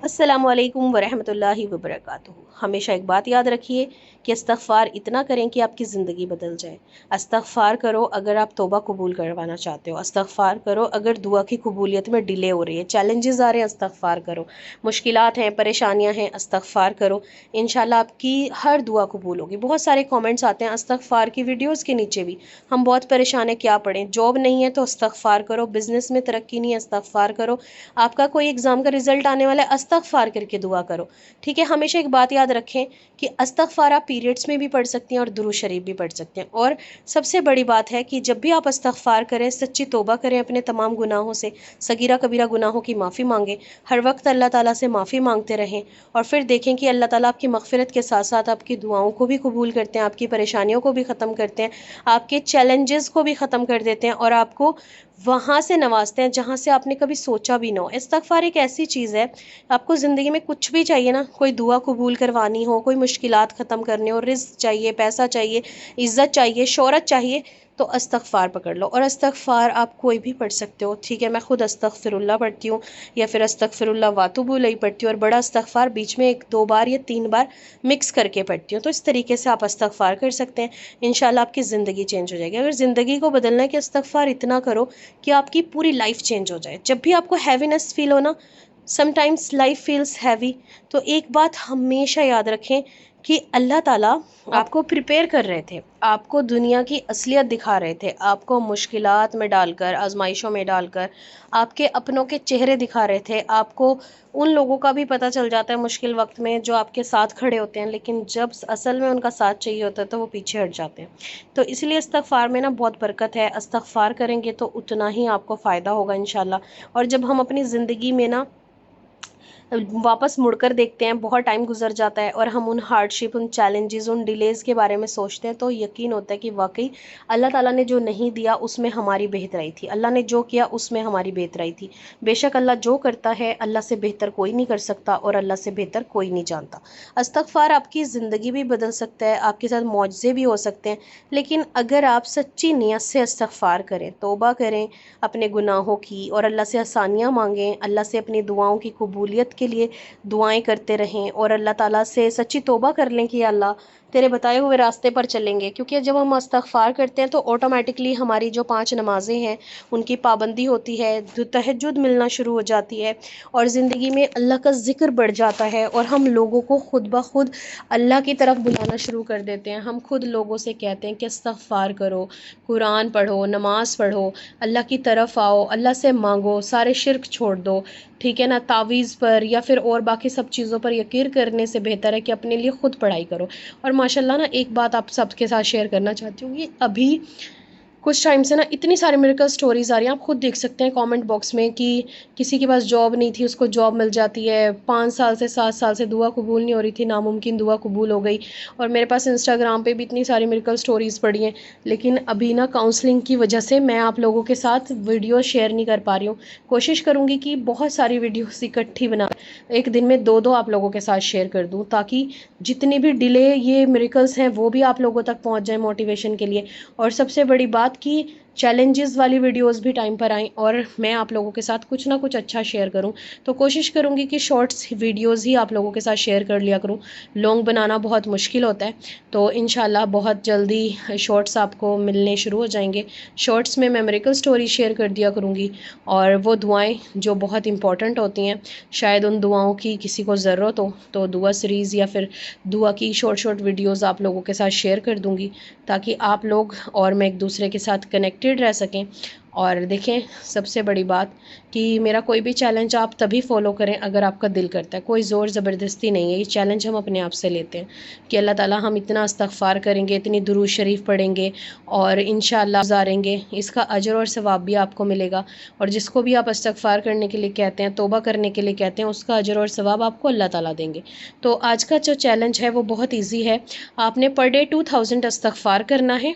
अस्सलाम वालेकुम वरहमतुल्लाहि वबरकातुहू। हमेशा एक बात याद रखिए कि इस्तग़फ़ार इतना करें कि आपकी ज़िंदगी बदल जाए। इस्तग़फ़ार करो अगर आप तौबा कबूल करवाना चाहते हो, इस्तग़फ़ार करो अगर दुआ की कबूलियत में डिले हो रही है, चैलेंजेस आ रहे हैं, इस्तग़फ़ार करो, मुश्किलात हैं, परेशानियां हैं, इस्तग़फ़ार करो, इंशाल्लाह आपकी हर दुआ कबूल होगी। बहुत सारे कमेंट्स आते हैं इस्तग़फ़ार की वीडियोज़ के नीचे भी, हम बहुत परेशान हैं, क्या पढ़ें, जॉब नहीं है तो इस्तग़फ़ार करो, बिज़नेस में तरक्की नहीं है, इस्तग़फ़ार करो, आपका कोई एग्ज़ाम का रिजल्ट आने वाला है, इस्तग़फ़ार करके दुआ करो। ठीक है, हमेशा एक बात याद रखें कि इस्तग़फ़ार आप पीरियड्स में भी पढ़ सकती हैं और दुरूद शरीफ भी पढ़ सकते हैं। और सबसे बड़ी बात है कि जब भी आप इस्तग़फ़ार करें, सच्ची तौबा करें अपने तमाम गुनाहों से, सगीरा कबीरा गुनाहों की माफ़ी मांगें, हर वक्त अल्लाह ताला से माफ़ी मांगते रहें और फिर देखें कि अल्लाह ताला आपकी मग़फ़िरत के साथ साथ आपकी दुआओं को भी कबूल करते हैं, आपकी परेशानियों को भी ख़त्म करते हैं, आपके चैलेंजेस को भी ख़त्म कर देते हैं और आपको वहाँ से नवाजते हैं जहाँ से आपने कभी सोचा भी ना हो। इस्तग़फ़ार एक ऐसी चीज़ है, आपको ज़िंदगी में कुछ भी चाहिए ना, कोई दुआ कबूल करवानी हो, कोई मुश्किलात ख़त्म करने हो, रिज़्क़ चाहिए, पैसा चाहिए, इज़्ज़त चाहिए, शोहरत चाहिए, तो इस्तग़फ़ार पकड़ लो। और इस्तग़फ़ार आप कोई भी पढ़ सकते हो। ठीक है, मैं खुद अस्तग़फ़िरुल्लाह पढ़ती हूँ या फिर अस्तग़फ़िरुल्लाह वातुबु इलैहि पढ़ती हूँ और बड़ा इस्तग़फ़ार बीच में 1-2 बार या 3 बार मिक्स करके पढ़ती हूँ। तो इस तरीके से आप इस्तग़फ़ार कर सकते हैं, इंशाल्लाह आपकी ज़िंदगी चेंज हो जाएगी। अगर ज़िंदगी को बदलना है कि इस्तग़फ़ार इतना करो कि आपकी पूरी लाइफ चेंज हो जाए। जब भी आपको हैवीनेस फील हो ना, समटाइम्स लाइफ फील्स हैवी, तो एक बात हमेशा याद रखें कि अल्लाह ताला आपको प्रिपेयर कर रहे थे, आपको दुनिया की असलियत दिखा रहे थे, आपको मुश्किलात में डालकर, आजमाइशों में डालकर, आपके अपनों के चेहरे दिखा रहे थे। आपको उन लोगों का भी पता चल जाता है मुश्किल वक्त में जो आपके साथ खड़े होते हैं, लेकिन जब असल में उनका साथ चाहिए होता है तो वो पीछे हट जाते हैं। तो इसलिए इस्तग़फ़ार में ना बहुत बरकत है, इस्तग़फ़ार करेंगे तो उतना ही आपको फ़ायदा होगा इंशाल्लाह। और जब हम अपनी ज़िंदगी में ना वापस मुड़कर देखते हैं, बहुत टाइम गुजर जाता है और हम उन हार्डशिप, उन चैलेंजेस, उन डिलेज़ के बारे में सोचते हैं, तो यकीन होता है कि वाकई अल्लाह ताला ने जो नहीं दिया उसमें हमारी बेहतराई थी, अल्लाह ने जो किया उसमें हमारी बेहतराई थी। बेशक अल्लाह जो करता है, अल्लाह से बेहतर कोई नहीं कर सकता और अल्लाह से बेहतर कोई नहीं जानता। इस्तग़फ़ार आपकी ज़िंदगी भी बदल सकता है, आपके साथ मौजज़े भी हो सकते हैं, लेकिन अगर आप सच्ची नीयत से इस्तग़फ़ार करें, तौबा करें अपने गुनाहों की और अल्लाह से आसानियाँ मांगें, अल्लाह से अपनी दुआओं की कबूलियत के लिए दुआएं करते रहें और अल्लाह ताला से सच्ची तौबा कर लें कि अल्लाह तेरे बताए हुए रास्ते पर चलेंगे। क्योंकि जब हम इस्तग़फ़ार करते हैं तो ऑटोमेटिकली हमारी जो 5 नमाज़ें हैं उनकी पाबंदी होती है, तहज्जुद मिलना शुरू हो जाती है और ज़िंदगी में अल्लाह का ज़िक्र बढ़ जाता है और हम लोगों को खुद ब खुद अल्लाह की तरफ बुलाना शुरू कर देते हैं। हम खुद लोगों से कहते हैं कि इस्तग़फ़ार करो, कुरान पढ़ो, नमाज़ पढ़ो, अल्लाह की तरफ आओ, अल्लाह से मांगो, सारे शिर्क छोड़ दो। ठीक है ना, तावीज़ पर या फिर और बाकी सब चीज़ों पर यकीन करने से बेहतर है कि अपने लिए खुद पढ़ाई करो। और माशाल्लाह ना एक बात आप सबके साथ शेयर करना चाहती हूँ कि अभी कुछ टाइम से ना इतनी सारी मिरेकल स्टोरीज़ आ रही हैं, आप खुद देख सकते हैं कमेंट बॉक्स में कि किसी के पास जॉब नहीं थी, उसको जॉब मिल जाती है, 5 साल से 7 साल से दुआ कबूल नहीं हो रही थी, नामुमकिन दुआ कबूल हो गई। और मेरे पास इंस्टाग्राम पे भी इतनी सारी मिरेकल स्टोरीज़ पड़ी हैं, लेकिन अभी ना काउंसलिंग की वजह से मैं आप लोगों के साथ वीडियो शेयर नहीं कर पा रही हूँ। कोशिश करूँगी कि बहुत सारी वीडियोज़ इकट्ठी बना एक दिन में 2-2 आप लोगों के साथ शेयर कर दूँ, ताकि जितनी भी डिले ये मिरेकल्स हैं वो भी आप लोगों तक पहुँच जाए मोटिवेशन के लिए। और सबसे बड़ी बात कि चैलेंजेस वाली वीडियोस भी टाइम पर आएँ और मैं आप लोगों के साथ कुछ ना कुछ अच्छा शेयर करूं। तो कोशिश करूंगी कि शॉर्ट्स वीडियोस ही आप लोगों के साथ शेयर कर लिया करूं, लॉन्ग बनाना बहुत मुश्किल होता है। तो इंशाल्लाह बहुत जल्दी शॉर्ट्स आपको मिलने शुरू हो जाएंगे। शॉर्ट्स में मैं मिरेकल स्टोरी शेयर कर दिया करूँगी और वो दुआएँ जो बहुत इंपॉर्टेंट होती हैं, शायद उन दुआओं की किसी को ज़रूरत हो, तो दुआ सीरीज़ या फिर दुआ की शॉर्ट शॉर्ट वीडियोज़ आप लोगों के साथ शेयर कर दूँगी, ताकि आप लोग और मैं एक दूसरे के साथ कनेक्टेड रह सकें। और देखें, सबसे बड़ी बात कि मेरा कोई भी चैलेंज आप तभी फॉलो करें अगर आपका दिल करता है, कोई ज़ोर ज़बरदस्ती नहीं है। ये चैलेंज हम अपने आप से लेते हैं कि अल्लाह ताला हम इतना इस्तग़फ़ार करेंगे, इतनी दुरूद शरीफ पढ़ेंगे और इंशाअल्लाह गुज़ारेंगे, इसका अजर और सवाब भी आपको मिलेगा। और जिसको भी आप इस्तग़फ़ार करने के लिए कहते हैं, तौबा करने के लिए कहते हैं, उसका अजर और सवाब आपको अल्लाह ताला देंगे। तो आज का जो चैलेंज है वो बहुत ईजी है। आपने पर डे 2000 इस्तग़फ़ार करना है